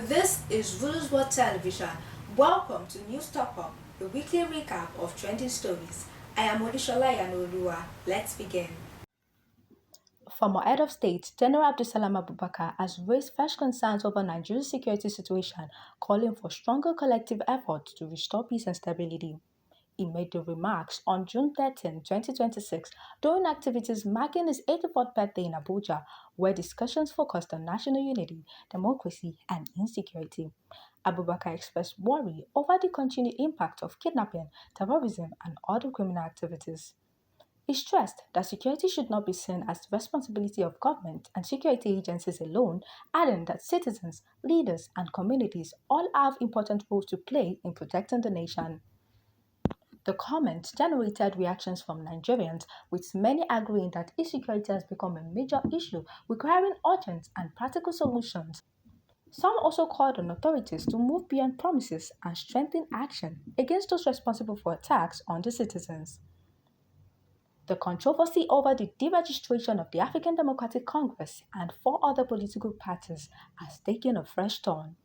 This is Rules World Television. Welcome to News Top Up, the weekly recap of trending stories. I am Odishola Yanolua. Let's begin. Former head of state General Abdulsalam Abubakar has raised fresh concerns over Nigeria's security situation, calling for stronger collective efforts to restore peace and stability. He made the remarks on June 13, 2026, during activities marking his 84th birthday in Abuja, where discussions focused on national unity, democracy, and insecurity. Abubakar expressed worry over the continued impact of kidnapping, terrorism, and other criminal activities. He stressed that security should not be seen as the responsibility of government and security agencies alone, adding that citizens, leaders, and communities all have important roles to play in protecting the nation. The comment generated reactions from Nigerians, with many agreeing that insecurity has become a major issue requiring urgent and practical solutions. Some also called on authorities to move beyond promises and strengthen action against those responsible for attacks on the citizens. The controversy over the deregistration of the African Democratic Congress and four other political parties has taken a fresh turn.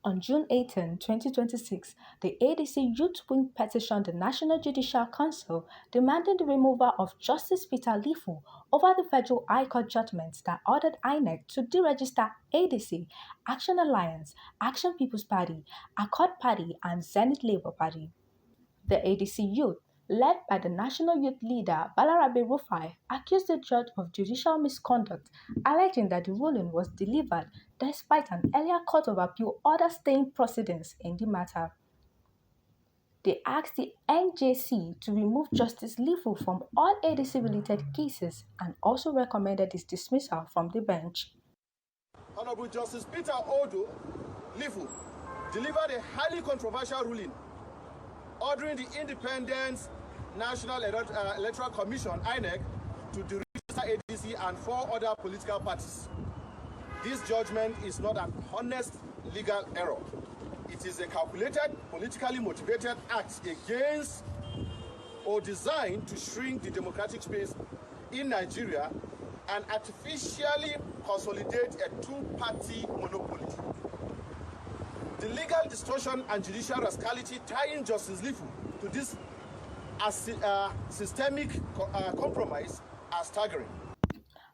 On June 18, 2026, the ADC Youth Wing petitioned the National Judicial Council demanding the removal of Justice Peter Lifu over the Federal High Court judgment that ordered INEC to deregister ADC, Action Alliance, Action People's Party, Accord Party, and Zenith Labour Party. The ADC youth, led by the national youth leader Balarabe Rufai, accused the judge of judicial misconduct, alleging that the ruling was delivered despite an earlier Court of Appeal order staying precedence in the matter. They asked the NJC to remove Justice Lifu from all ADC-related cases and also recommended his dismissal from the bench. Honorable Justice Peter Odo Lifu delivered a highly controversial ruling ordering the Independent National Electoral Commission, INEC, to deregister ADC and four other political parties. This judgment is not an honest legal error. It is a calculated, politically motivated act against or designed to shrink the democratic space in Nigeria and artificially consolidate a two-party monopoly. The legal distortion and judicial rascality tying Justice Lifu to this systemic compromise are staggering.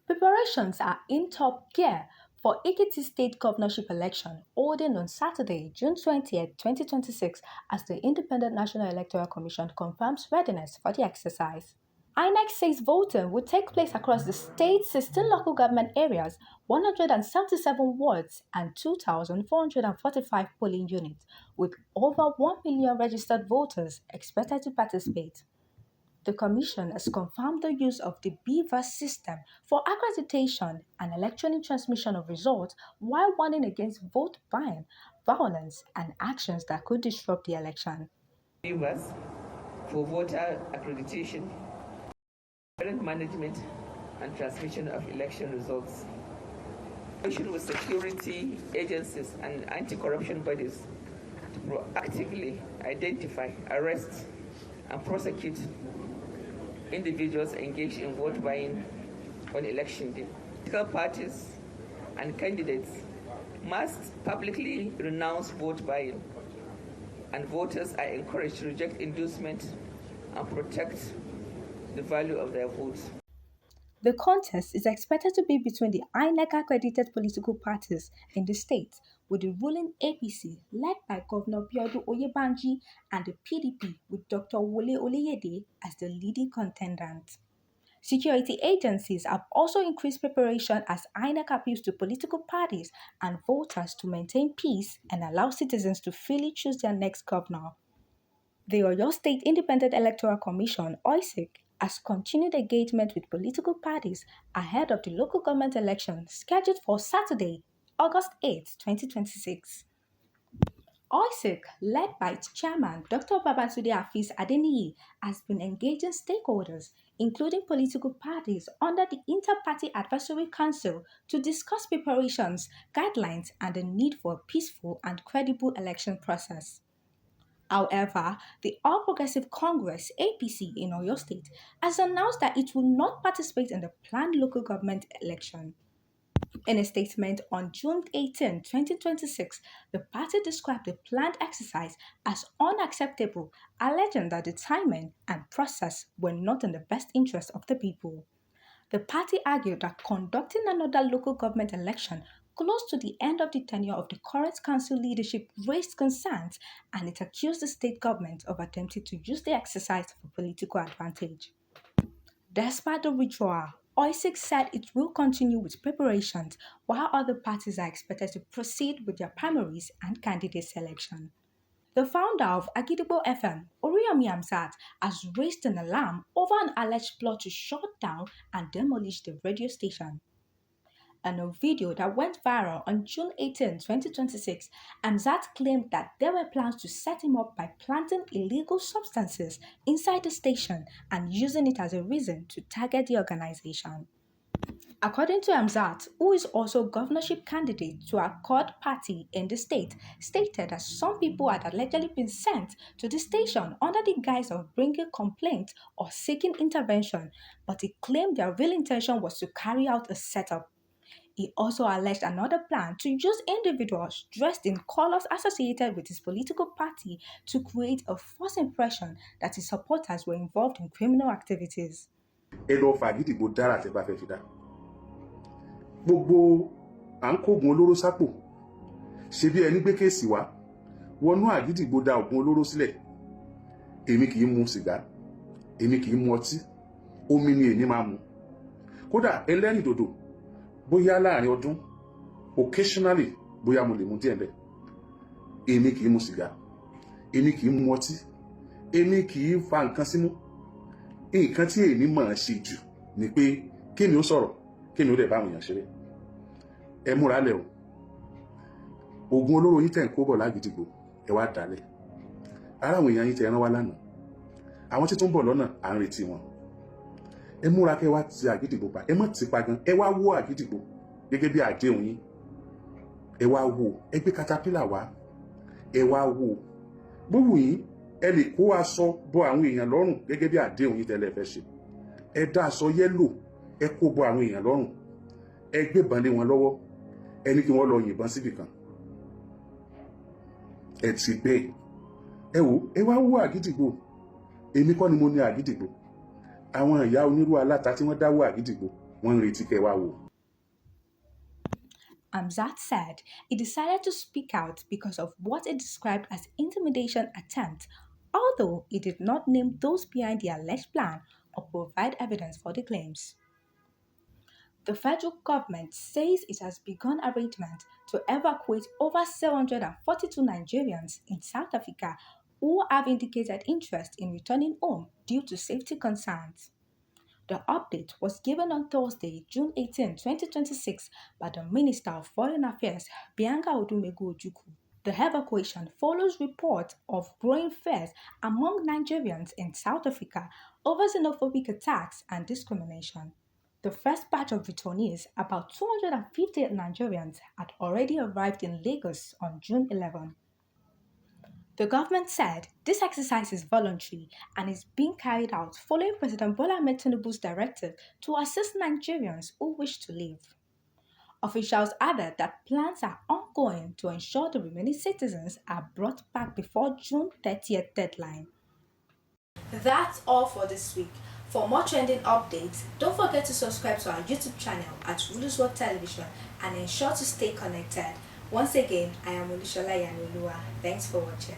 Preparations are in top gear for Ekiti State Governorship election holding on Saturday, June 20, 2026, as the Independent National Electoral Commission confirms readiness for the exercise. INEC says voting will take place across the state's 16 local government areas, 177 wards, and 2,445 polling units, with over 1 million registered voters expected to participate. The Commission has confirmed the use of the BVAS system for accreditation and electronic transmission of results while warning against vote buying, violence, and actions that could disrupt the election. BVAS for voter accreditation, management, and transmission of election results. Working with security agencies and anti-corruption bodies to proactively identify, arrest, and prosecute individuals engaged in vote buying on election day. Political parties and candidates must publicly renounce vote buying, and voters are encouraged to reject inducement and protect the value of their votes. The contest is expected to be between the INEC-accredited political parties in the state, with the ruling APC led by Governor Biodu Oyebanji and the PDP with Dr. Wole Oluyede as the leading contendant. Security agencies have also increased preparation as INEC appeals to political parties and voters to maintain peace and allow citizens to freely choose their next governor. The Oyo State Independent Electoral Commission, OISEC, has continued engagement with political parties ahead of the local government election scheduled for Saturday, August 8, 2026. OISEC, led by its chairman, Dr. Babatunde Hafiz Adeniyi, has been engaging stakeholders, including political parties, under the Inter-Party Advisory Council to discuss preparations, guidelines, and the need for a peaceful and credible election process. However, the All Progressive Congress (APC) in Oyo State has announced that it will not participate in the planned local government election. In a statement on June 18, 2026, the party described the planned exercise as unacceptable, alleging that the timing and process were not in the best interest of the people. The party argued that conducting another local government election close to the end of the tenure of the current council leadership raised concerns, and it accused the state government of attempting to use the exercise for political advantage. Despite the withdrawal, OISIC said it will continue with preparations while other parties are expected to proceed with their primaries and candidate selection. The founder of Agidigbo FM, Oriyomi Hamzat, has raised an alarm over an alleged plot to shut down and demolish the radio station. In a video that went viral on June 18, 2026, Hamzat claimed that there were plans to set him up by planting illegal substances inside the station and using it as a reason to target the organization. According to Hamzat, who is also governorship candidate to Accord party in the state, stated that some people had allegedly been sent to the station under the guise of bringing complaint or seeking intervention, but he claimed their real intention was to carry out a setup. He also alleged another plan to use individuals dressed in colors associated with his political party to create a false impression that his supporters were involved in criminal activities. Gbogbo à ń kógun olóró sápò ṣe bí ẹni gbé kéèsì wá wọnú Àgídìgbò da ògùn olóró sílẹ̀. Èmi kì í mu sìgá, èmi kì í mu ọtí, omi ni èmi máa mu. Kódà ẹlẹ́rìndòdò bóyá láàrin ọdún occasionally bóyá mo lè mu díẹ̀ bẹ́ẹ̀. Èmi kì í mu sìgá, èmi kì í mu ọtí, èmi kì í fa nǹkan símú. Nǹkan tí èmi máa ṣe jù ni pé kí ni ó sọ̀rọ̀, kí ni ó dẹ̀ bá àwọn èèyàn ṣeré. Ẹ múra lẹ̀ o. Ògùn olóró yín tẹ̀ ń kó bọ̀ l'Àgídìgbò ẹ wá dálẹ̀. Ara àwọn èèyàn yín tẹ̀ rán wá lánàá. Àwọn tí tó ń bọ̀ lọ́nà à ń retí wọn. Ẹ múra kẹ́ wá ti Àgídìgbò pa. Ẹ má ti pa gan. Ẹ wá wó Àgídìgbò gẹ́gẹ́ bí àdéhùn yín. Ẹ wá wó. Ẹ gbé katapila wá. Ẹ wá wó. Gbogbo yín ẹ lè kó aṣọ bọ àwọn èèyàn lọ́rùn gẹ́gẹ́ bí àdéhùn yín tẹ́lẹ̀ fẹ́ ṣe. Ẹ dá aṣọ yẹ́lò ẹ kó bọ àwọn èèyàn lọ́rùn. Ẹ gbé ìbọn lé wọn lọ́wọ́. Ẹ ní kí wọ́n lọ yìnbọn síbì kan. Ẹ ti bẹ́ẹ̀. Ẹ wò ẹ wá wó Àgídìgbò. Èmi kọ́ ni mo ní Àgídìgbò. Àwọn ìyá onírú aláta tí wọ́n dáwó Àgídìgbò wọ́n ń retí kẹ́ wá wò. Hamzat said he decided to speak out because of what he described as intimidation attempt, although he did not name those behind the alleged plan or provide evidence for the claims. The federal government says it has begun arrangements to evacuate over 742 Nigerians in South Africa who have indicated interest in returning home due to safety concerns. The update was given on Thursday, June 18, 2026 by the Minister of Foreign Affairs, Bianca Odumegu Ojukwu. The evacuation follows reports of growing fears among Nigerians in South Africa over xenophobic attacks and discrimination. The first batch of returnees, about 250 Nigerians, had already arrived in Lagos on June 11. The government said this exercise is voluntary and is being carried out following President Bola Ahmed Tinubu's directive to assist Nigerians who wish to leave. Officials added that plans are ongoing to ensure the remaining citizens are brought back before June 30th deadline. That's all for this week. For more trending updates, don't forget to subscribe to our YouTube channel at Rulers World Television and ensure to stay connected. Once again, I am Odushola Yanolua. Thanks for watching.